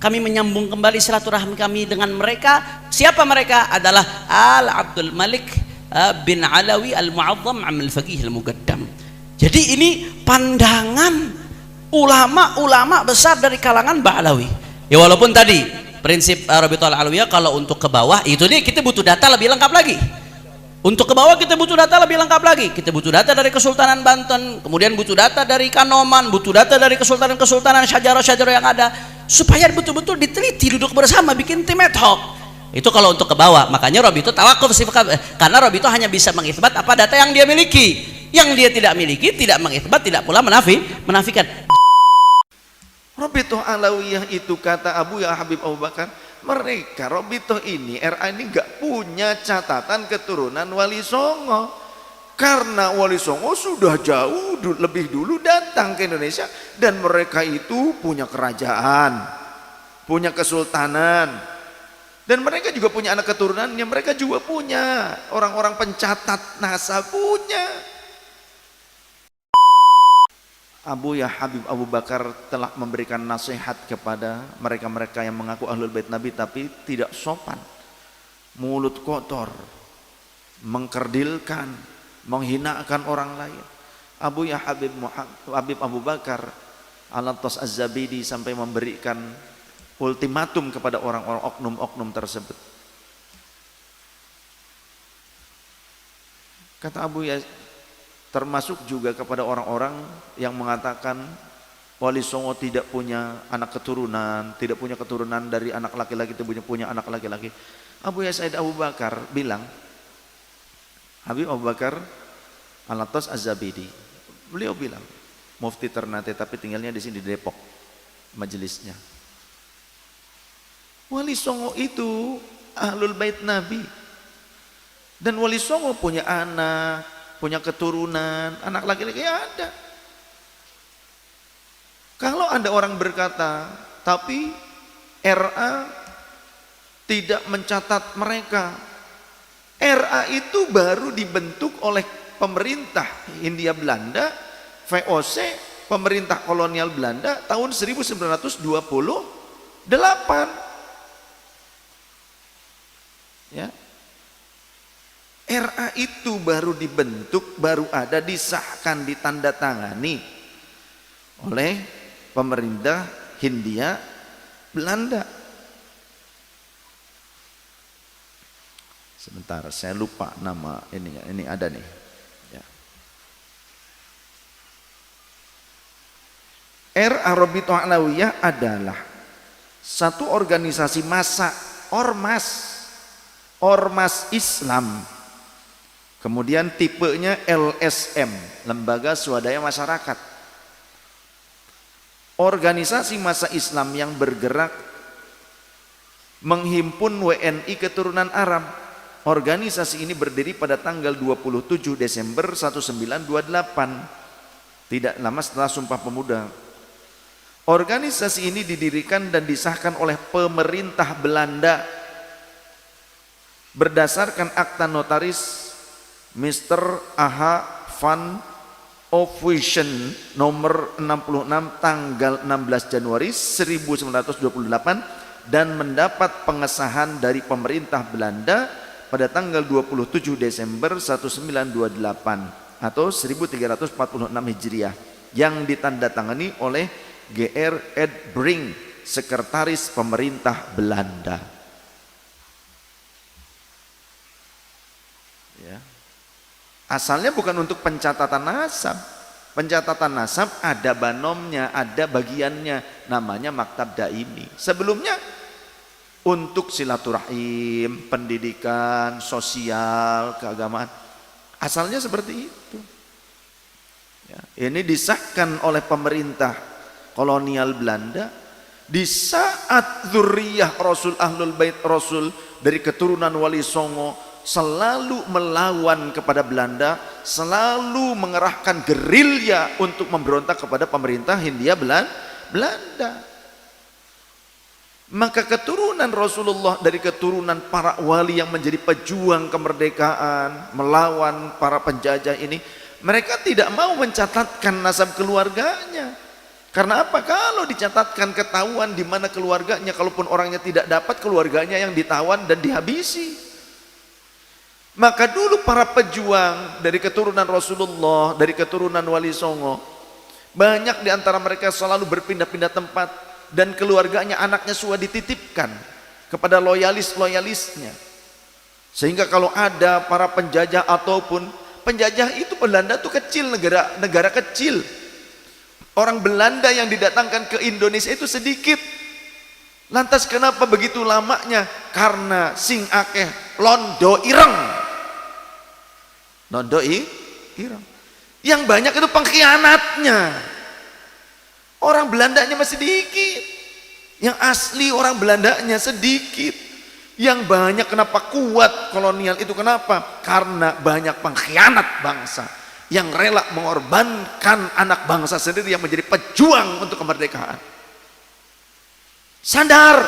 Kami menyambung kembali silaturahmi kami dengan mereka. Siapa mereka? Adalah Al Abdul Malik bin Alawi Al-Mu'azzam Amil Faqih Al-Muqaddam. Jadi ini pandangan ulama-ulama besar dari kalangan Ba'alawi. Ya walaupun tadi prinsip Rabithah Al-Alawiyah kalau untuk ke bawah itu dia kita butuh data lebih lengkap lagi. Untuk ke bawah kita butuh data lebih lengkap lagi. Kita butuh data dari Kesultanan Banten, kemudian butuh data dari Kanoman, butuh data dari kesultanan-kesultanan syajarah-syajarah yang ada, supaya betul-betul diteliti, duduk bersama, bikin tim ad hoc. Itu kalau untuk ke bawah. Makanya Rabithah tawakuf karena Rabithah hanya bisa mengisbat apa data yang dia miliki. Yang dia tidak miliki tidak mengisbat, tidak pula menafikan. Rabithah Alawiyah itu kata Abu Ya Habib Abu Bakar, mereka Rabithah ini RA ini nggak punya catatan keturunan Wali Songo, karena Wali Songo sudah jauh lebih dulu datang ke Indonesia dan mereka itu punya kerajaan, punya kesultanan, dan mereka juga punya anak keturunannya, mereka juga punya orang-orang pencatat nasab punya. Abu Ya Habib Abu Bakar telah memberikan nasihat kepada mereka-mereka yang mengaku Ahlul Bait Nabi tapi tidak sopan, mulut kotor, mengkerdilkan, menghinakan orang lain. Abu Ya Habib Abu Bakar Al-Attas Az-Zabidi sampai memberikan ultimatum kepada orang-orang oknum-oknum tersebut. Kata Abu Ya, termasuk juga kepada orang-orang yang mengatakan Wali Songo tidak punya anak keturunan, tidak punya keturunan dari anak laki-laki, tidak punya anak laki-laki. Abu Ya Said Abu Bakar bilang, Habib Abu Bakar Al-Attas Az-Zabidi, beliau bilang, Mufti Ternate tapi tinggalnya di sini di Depok, majelisnya. Wali Songo itu Ahlul Bait Nabi, dan Wali Songo punya anak, punya keturunan, anak laki-laki ada. Kalau ada orang berkata, tapi RA tidak mencatat mereka. RA itu baru dibentuk oleh pemerintah Hindia Belanda, VOC, pemerintah kolonial Belanda tahun 1928. Ya. RA itu baru dibentuk, baru ada, disahkan, ditandatangani oleh pemerintah Hindia Belanda. Sebentar, saya lupa nama ininya. Ini ada nih. Ya. RA Rabithah Alawiyah adalah satu organisasi massa, ormas Islam. Kemudian tipenya LSM, Lembaga Swadaya Masyarakat. Organisasi massa Islam yang bergerak menghimpun WNI keturunan Arab. Organisasi ini berdiri pada tanggal 27 Desember 1928, tidak lama setelah Sumpah Pemuda. Organisasi ini didirikan dan disahkan oleh pemerintah Belanda berdasarkan akta notaris Mr. A.H. van Ophuijsen nomor 66 tanggal 16 Januari 1928 dan mendapat pengesahan dari pemerintah Belanda pada tanggal 27 Desember 1928 atau 1346 Hijriah yang ditandatangani oleh G.R. Ed Brink, sekretaris pemerintah Belanda. Ya. Asalnya bukan untuk pencatatan nasab. Pencatatan nasab ada banomnya, ada bagiannya, namanya Maktab Daimi. Sebelumnya untuk silaturahim, pendidikan, sosial, keagamaan. Asalnya seperti itu. Ya, ini disahkan oleh pemerintah kolonial Belanda di saat zuriyah Rasul, Ahlul Bait Rasul dari keturunan Wali Songo selalu melawan kepada Belanda, selalu mengerahkan gerilya untuk memberontak kepada pemerintah Hindia Belanda. Maka keturunan Rasulullah dari keturunan para wali yang menjadi pejuang kemerdekaan, melawan para penjajah ini, mereka tidak mau mencatatkan nasab keluarganya. Karena apa? Kalau dicatatkan ketahuan di mana keluarganya, kalaupun orangnya tidak dapat, keluarganya yang ditawan dan dihabisi. Maka dulu para pejuang dari keturunan Rasulullah, dari keturunan Wali Songo, banyak di antara mereka selalu berpindah-pindah tempat, dan keluarganya, anaknya sudah dititipkan kepada loyalis-loyalisnya. Sehingga kalau ada para penjajah ataupun penjajah itu, Belanda itu kecil, negara kecil. Orang Belanda yang didatangkan ke Indonesia itu sedikit. Lantas kenapa begitu lamanya? Karena sing akeh londo ireng. Londo ireng. Yang banyak itu pengkhianatnya. Orang Belandanya masih sedikit. Yang asli orang Belandanya sedikit. Yang banyak kenapa kuat kolonial itu kenapa? Karena banyak pengkhianat bangsa yang rela mengorbankan anak bangsa sendiri yang menjadi pejuang untuk kemerdekaan. Sadar